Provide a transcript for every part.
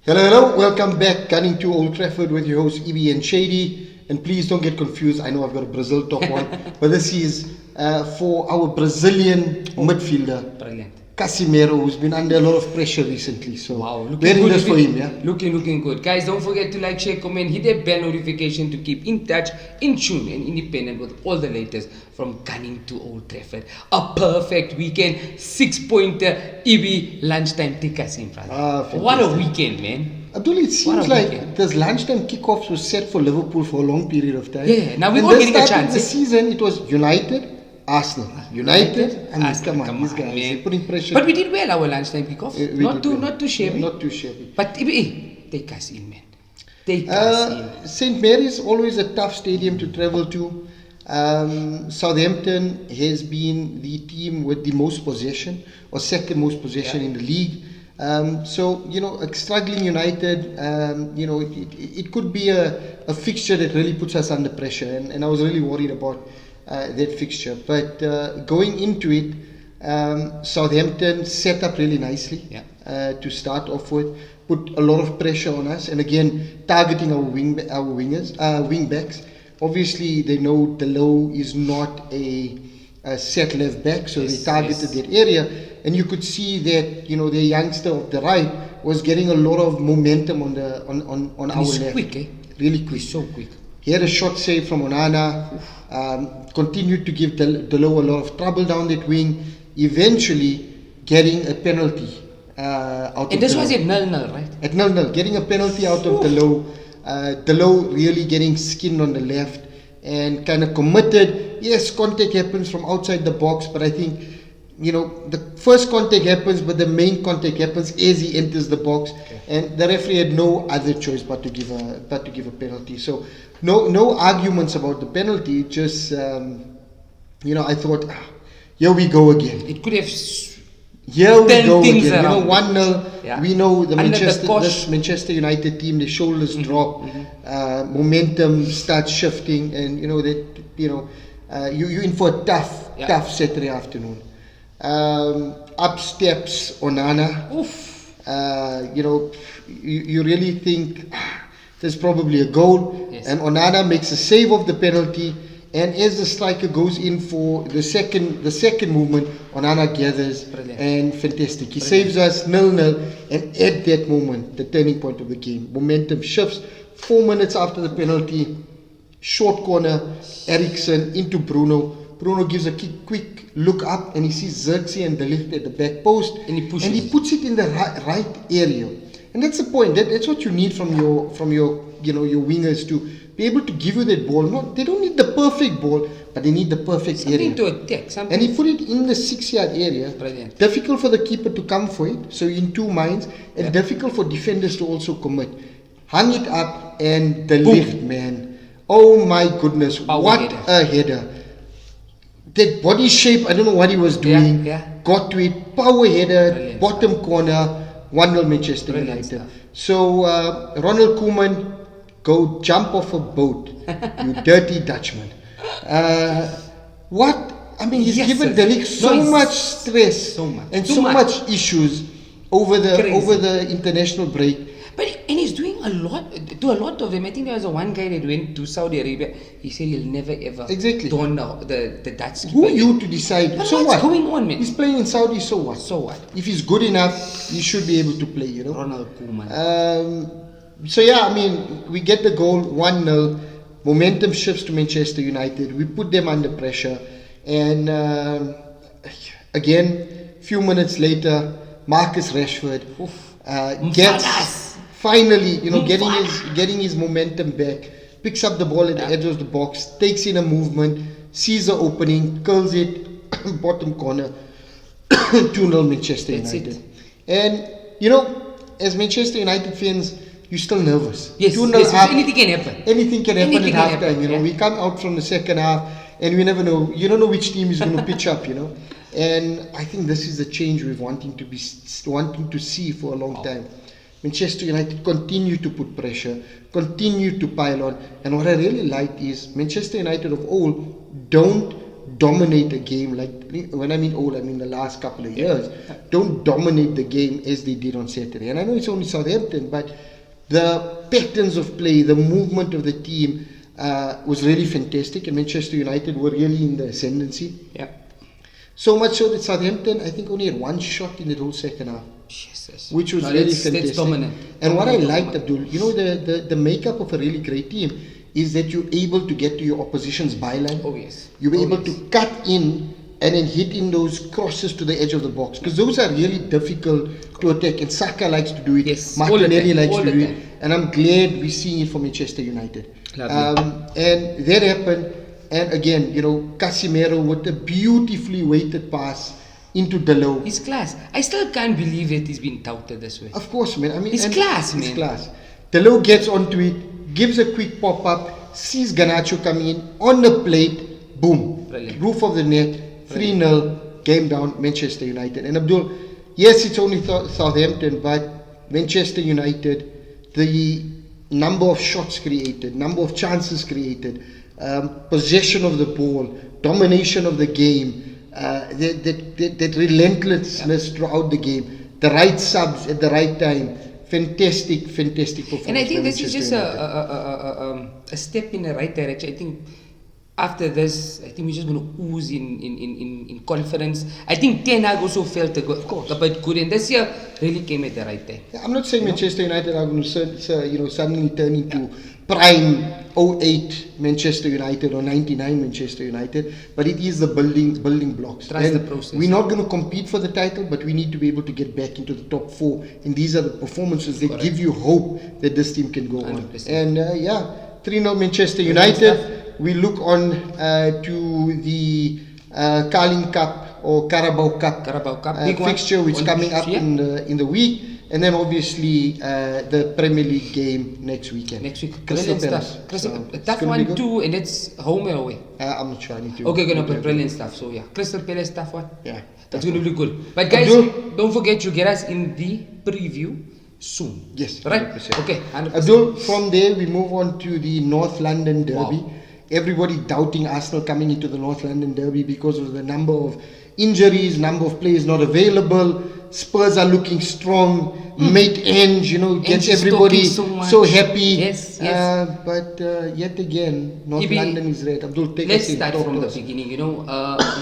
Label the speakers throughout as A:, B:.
A: Hello, hello, welcome back. Gunning to Old Trafford with your host Ibi and Shady. And please don't get confused. I know I've got a Brazil top on, but this is for our Brazilian midfielder,
B: Brilliant.
A: Casemiro, who's been under a lot of pressure recently. So
B: Wow,
A: very
B: good.
A: nice for him, yeah.
B: Looking good. Guys, don't forget to like, share, comment, hit that bell notification to keep in touch, in tune, and independent with all the latest from Gunning to Old Trafford. A perfect weekend, 6-pointer, EB lunchtime tickers in front. What a weekend, man.
A: Abdul, it seems like this lunchtime kickoffs was set for Liverpool for a long period of time.
B: Yeah, now we're all getting a chance.
A: The season, it was United, Arsenal, United, and
B: Arsenal.
A: Come on, these guys, they're putting pressure.
B: But we did well our lunchtime kickoff. Not too shabby.
A: Not too shabby.
B: But take us in, man. Take us in.
A: St. Mary's always a tough stadium to travel to. Southampton has been the team with the most possession, or second most possession in the league. So, a struggling United, it could be a fixture that really puts us under pressure. And I was really worried about that fixture. But going into it, Southampton set up really nicely to start off with, put a lot of pressure on us, and again targeting our wing backs. Obviously, they know Delo is not a set left back, so they targeted that area, and you could see that their youngster of the right was getting a lot of momentum on our left.
B: Quick, eh?
A: Really quick.
B: He's so quick.
A: He had a shot save from Onana. Continued to give Delo a lot of trouble down that wing. Eventually, getting a penalty out.
B: And this was at 0-0, right?
A: At 0-0, getting a penalty out of Delo. Delo really getting skinned on the left and kind of committed. Yes, contact happens from outside the box, but I think the first contact happens, but the main contact happens as he enters the box, and the referee had no other choice but to give a penalty. So no arguments about the penalty. Just I thought, here we go again.
B: It could have.
A: Here we go again.
B: 1-0.
A: Yeah. We know this Manchester United team, the shoulders drop, momentum starts shifting, and you're in for a tough Saturday afternoon. Up steps Onana. You really think there's probably a goal, and Onana makes a save of the penalty. And as the striker goes in for the second movement, Onana gathers.
B: Brilliant.
A: And fantastic. He saves us 0-0, and at that moment, the turning point of the game, momentum shifts. 4 minutes after the penalty, short corner, Eriksen into Bruno. Bruno gives a quick look up, and he sees Xerxes and De Ligt at the back post,
B: and he pushes.
A: And he puts it in the right area. And that's the point. That's what you need from your wingers to be able to give you that ball. They don't need the perfect ball, but they need the perfect area.
B: Something to attack.
A: And he put it in the 6-yard area.
B: Brilliant.
A: Difficult for the keeper to come for it, so in two minds, and difficult for defenders to also commit. Hung it up, and De Ligt, man. Oh my goodness, what a header. That body shape, I don't know what he was doing. Got to it, power header, brilliant. Bottom corner, 1-0 Manchester United. Stuff. So Ronald Koeman, go jump off a boat, you dirty Dutchman. He's given De Ligt so much stress and so much issues over the international break.
B: And he's doing a lot of them. I think there was one guy that went to Saudi Arabia. He said he'll never ever don the Dutch keeper.
A: Who are you to decide?
B: But
A: so
B: what's going on, man?
A: He's playing in Saudi, so what?
B: So what?
A: If he's good enough, he should be able to play,
B: Ronald Koeman.
A: We get the goal, 1-0. Momentum shifts to Manchester United. We put them under pressure. And again, few minutes later, Marcus Rashford gets... Finally, getting his momentum back, picks up the ball at the edge of the box, takes in a movement, sees the opening, curls it, bottom corner, 2-0 Manchester United. And, as Manchester United fans, you're still nervous.
B: Yes,
A: up,
B: anything can happen.
A: Anything can happen at halftime, We come out from the second half, and we never know. You don't know which team is going to pitch up, And I think this is the change we're wanting to see for a long time. Manchester United continue to put pressure, continue to pile on, and what I really like is Manchester United of old don't dominate a game. Like, when I mean old, I mean the last couple of years. Don't dominate the game as they did on Saturday. And I know it's only Southampton, but the patterns of play, the movement of the team was really fantastic. And Manchester United were really in the ascendancy.
B: Yeah.
A: So much so that Southampton, I think, only had one shot in the whole second half.
B: Jesus.
A: Which was
B: No,
A: really
B: that's
A: fantastic.
B: dominant.
A: And what I
B: Dominant,
A: liked,
B: dominant.
A: Abdul, the makeup of a really great team is that you're able to get to your opposition's byline.
B: Oh, yes.
A: You're
B: Oh,
A: able
B: yes.
A: to cut in and then hit in those crosses to the edge of the box. Because those are really difficult to attack. And Saka likes to do it.
B: Yes, all the
A: Martinelli
B: time,
A: likes
B: all
A: to
B: the
A: do
B: time.
A: it. And I'm glad we're seeing it for Manchester United.
B: Lovely.
A: And that happened. And again, Casemiro with a beautifully weighted pass into Delo.
B: He's class. I still can't believe that he's been touted this way.
A: Of course, man. I mean,
B: It's
A: and
B: class,
A: it's
B: man.
A: class. Delo gets onto it, gives a quick pop up, sees Garnacho coming in on the plate, boom,
B: Brilliant.
A: roof of the net, 3-0, game down, Manchester United. And Abdul, yes, it's only Southampton, but Manchester United, the number of shots created, number of chances created, possession of the ball, domination of the game. That relentlessness throughout the game, the right subs at the right time, fantastic performance.
B: And I think
A: by
B: this is
A: Manchester
B: just
A: United.
B: a step in the right direction. I think after this, I think we're just going to ooze in confidence. I think Ten Hag also felt a bit good, and this year really came at the right time.
A: I'm not saying Manchester United are going to suddenly turn into prime 08 Manchester United or 99 Manchester United, but it is the building blocks.
B: Trust
A: And
B: the process.
A: we're not going to compete for the title, but we need to be able to get back into the top 4, and these are the performances that
B: Correct.
A: give you hope that this team can go
B: 100%.
A: on. And 3-0 Manchester United. We look on to the Carling Cup or Carabao Cup,
B: big one.
A: fixture, which is coming up
B: Yeah.
A: in the week. And then obviously the Premier League game next weekend.
B: Next week,
A: Crystal
B: brilliant
A: Palace.
B: stuff. Crystal,
A: So
B: a
A: it's
B: tough
A: gonna be
B: one
A: good.
B: too, and it's home or away.
A: I'm not sure. I need to.
B: Okay, gonna
A: need to
B: put brilliant stuff. So yeah, Crystal Palace tough one.
A: Yeah.
B: That's gonna be good. But guys,
A: Abdul?
B: don't forget to get us in the preview soon.
A: Yes.
B: Right?
A: 100%.
B: Okay. 100%.
A: Abdul, from there we move on to the North London Derby.
B: Wow.
A: Everybody doubting Arsenal coming into the North London Derby because of the number of injuries, number of players not available. Spurs are looking strong. Mate Enge, gets
B: Enge is
A: everybody
B: talking so
A: so
B: much.
A: happy.
B: Yes.
A: But yet again, North
B: Ibi,
A: London is red. Abdul, take
B: Let's
A: us in.
B: start
A: Talk
B: from
A: to
B: the
A: us.
B: beginning.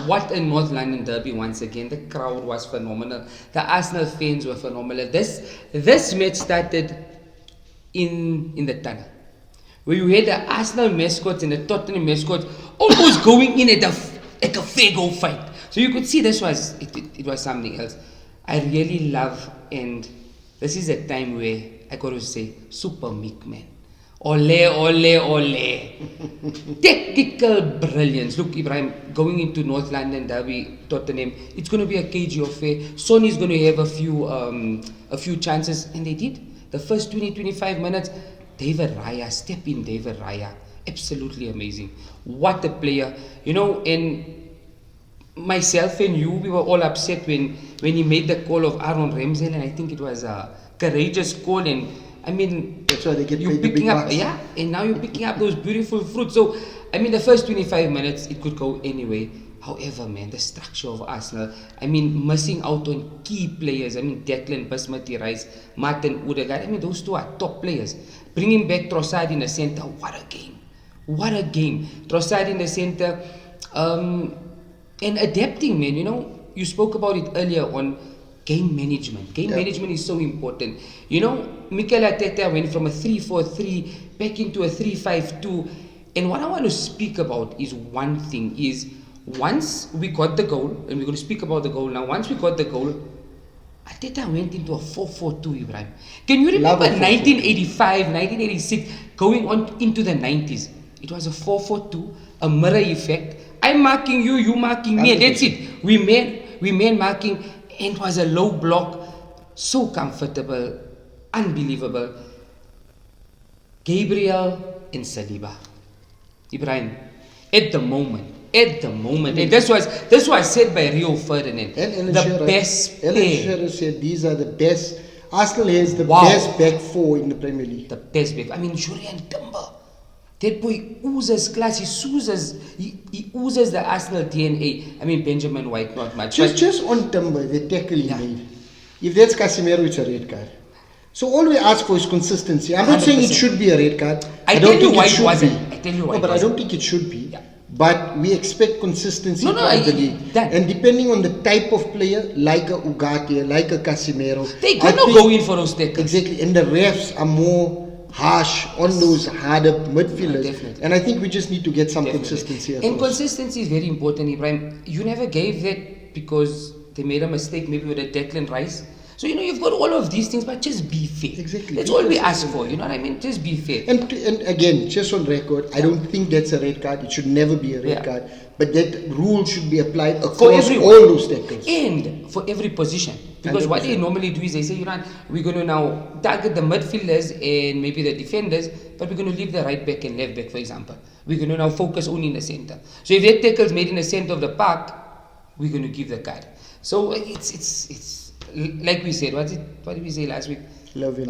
B: What a North London derby once again. The crowd was phenomenal. The Arsenal fans were phenomenal. This match started in the tunnel, where you had the Arsenal mascots and the Tottenham mascots almost going in at a fair go fight. So you could see this was it was something else. I really love, and this is a time where I got to say, super meek man. Ole, ole, ole. Technical brilliance. Look, Ibrahim, going into North London Derby, Tottenham, it's going to be a cagey affair. Son is going to have a few chances, and they did. The first 20-25 minutes, David Raya, step in David Raya. Absolutely amazing. What a player. And myself and you, we were all upset when he made the call of Aaron Ramsdale, and I think it was a courageous call. And I mean,
A: That's why they get
B: you're
A: paid the
B: picking
A: big
B: up,
A: bucks.
B: yeah, and now you're picking up those beautiful fruits. So, I mean, the first 25 minutes, it could go anyway. However, man, the structure of Arsenal, I mean, missing out on key players. I mean, Declan, Basmati Rice, Martin Odegaard. I mean, those two are top players. Bringing back Trossard in the center, what a game. What a game. Trossard in the center, and adapting, man. You spoke about it earlier on game management. Game management is so important. Mikel Arteta went from a 3-4-3 back into a 3-5-2. And what I want to speak about is one thing is, once we got the goal, and we're going to speak about the goal now, once we got the goal, Arteta went into a 4-4-2, Ibrahim. Can you remember
A: Love a
B: 1985, 1986, going on into the 90s? It was a 4-4-2, a mirror effect. I'm marking you, you marking me, and that's it. We made marking, and it was a low block, so comfortable, unbelievable. Gabriel and Saliba. Ibrahim, at the moment, and this was said by Rio Ferdinand,
A: And Alan
B: the
A: Shearer,
B: best
A: Alan
B: pair,
A: Shearer said these are the best. Arsenal has the
B: Wow.
A: best back four in the Premier League.
B: the best back. I mean, Julian Timber. That boy oozes class. He oozes the Arsenal DNA. I mean, Benjamin White, not much.
A: Just on Timber, the tackle he
B: Yeah.
A: made. If that's Casemiro, it's a red card. So all we ask for is consistency. I'm not saying it
B: 100%.
A: should be a red card.
B: I
A: don't
B: tell you
A: think
B: why
A: it
B: it
A: should
B: wasn't.
A: be.
B: I tell you why
A: No,
B: it
A: but I
B: wasn't.
A: don't think it should be.
B: Yeah.
A: But we expect consistency
B: No, no,
A: throughout the league.
B: that-
A: And depending on the type of player, like a Ugarte, like a Casemiro,
B: They
A: I
B: cannot
A: think-
B: go in for those tackles.
A: Exactly. And the refs are more harsh on those harder midfielders.
B: Definitely.
A: And I think we just need to get some
B: Definitely.
A: consistency
B: And
A: across.
B: consistency is very important, Ibrahim. You never gave that because they made a mistake, maybe with a Declan Rice. So, you've got all of these things, but just be fair.
A: Exactly.
B: That's
A: Be
B: all we ask
A: consistent.
B: for, you know what I mean? Just be fair.
A: And again, just on record, I don't think that's a red card. It should never be a red
B: Yeah.
A: card. But that rule should be applied
B: For
A: across
B: everyone.
A: all those tackles.
B: And for every position. Because what they
A: 100%.
B: normally do is they say, we're going to now target the midfielders and maybe the defenders, but we're going to leave the right back and left back, for example. We're going to now focus only in the center. So if that tackle is made in the center of the park, we're going to give the card. So it's like we said, what did we say last week?
A: Love and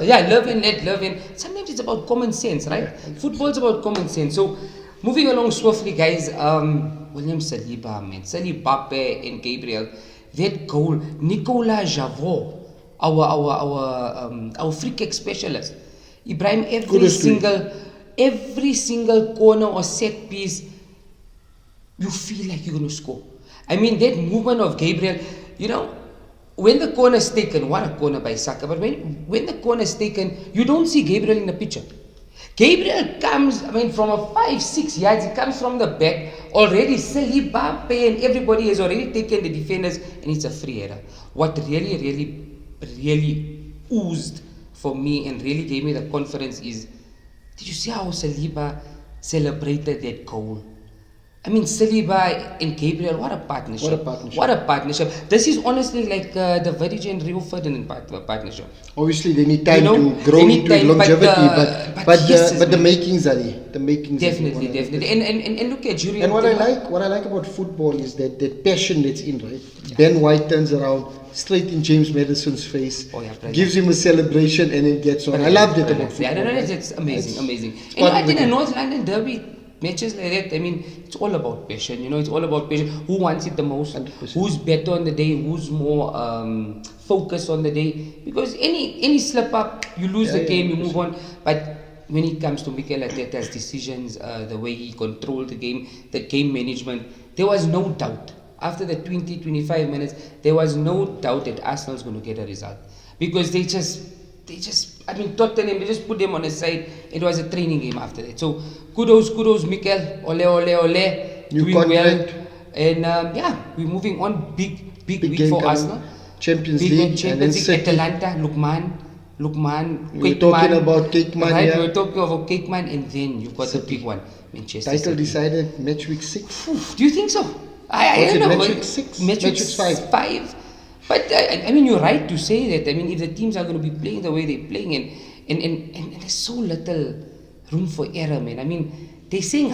B: Yeah, love and let love and sometimes it's about common sense, right? Football's about common sense. So moving along swiftly, guys. William Saliba, man, Saliba and Gabriel, that goal, Nicola Javot, our free kick specialist, Ibrahim,
A: Kudos to him.
B: every single corner or set piece, you feel like you're going to score. I mean, that movement of Gabriel, when the corner is taken, what a corner by Saka, but when the corner is taken, you don't see Gabriel in the picture. Gabriel comes, from a 5-6 yards, he comes from the back, already Saliba and everybody has already taken the defenders, and it's a free header. What really, really, really oozed for me and really gave me the confidence is, did you see how Saliba celebrated that goal? Saliba and Gabriel, what a partnership.
A: What a partnership.
B: What a partnership. This is honestly like the Virgil and Rio Ferdinand partnership.
A: Obviously, they need time to grow
B: they need
A: into
B: time,
A: longevity,
B: but yes,
A: but the makings are there. The makings
B: Definitely,
A: are there.
B: definitely. And look at Julian.
A: And what I like about football is that passion that's in, right? Yeah. Ben White turns around straight in James Madison's face, gives him a celebration, and it gets on. I love that about football.
B: Yeah, no, it's amazing. And I think a North London derby matches like that, it's all about passion. It's all about passion. Who wants it the most?
A: 100%.
B: Who's better on the day? Who's more focused on the day? Because any slip up, you lose the game, you move on. But when it comes to Mikel Arteta's decisions, the way he controlled the game management, there was no doubt. After the 20-25 minutes, there was no doubt that Arsenal's going to get a result. Because they just Tottenham, they just put them on the side. It was a training game after that. So, kudos, Mikel. Ole.
A: New
B: Doing
A: contract.
B: well. And, we're moving on. Big week
A: game
B: for
A: coming.
B: Arsenal.
A: Champions
B: Big
A: League.
B: one, Champions
A: and then
B: League,
A: City.
B: Atalanta, Lukman.
A: We're talking about Cakeman,
B: right?
A: yeah.
B: We're talking about Cakeman, and then you've got the big one, Manchester
A: Title
B: City.
A: decided match week 6.
B: Do you think so? I don't know.
A: Match week 6?
B: Match week 5. But you're right to say that. If the teams are going to be playing the way they're playing, and there's so little room for error, man. They're saying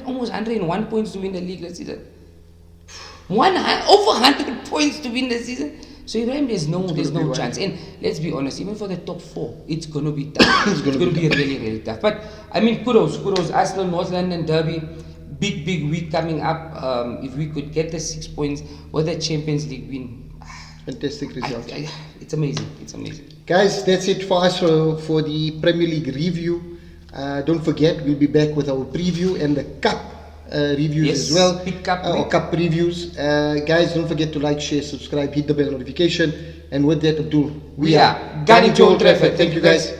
B: almost 101 points to win the league this season. Over 100 points to win the season. So Ibrahim, there's no chance. And let's be honest, even for the top 4, it's going to be tough. it's going to be really, really tough. But kudos, Arsenal, North London derby. Big week coming up. If we could get the 6 points with the Champions League win,
A: fantastic result.
B: It's amazing.
A: Guys, that's it for us for the Premier League review. Don't forget, we'll be back with our preview and the cup reviews as well.
B: Big cup
A: or cup previews. Guys, don't forget to like, share, subscribe, hit the bell notification. And with that, Abdul,
B: we are Gunning to Old Trafford. Thank you, guys.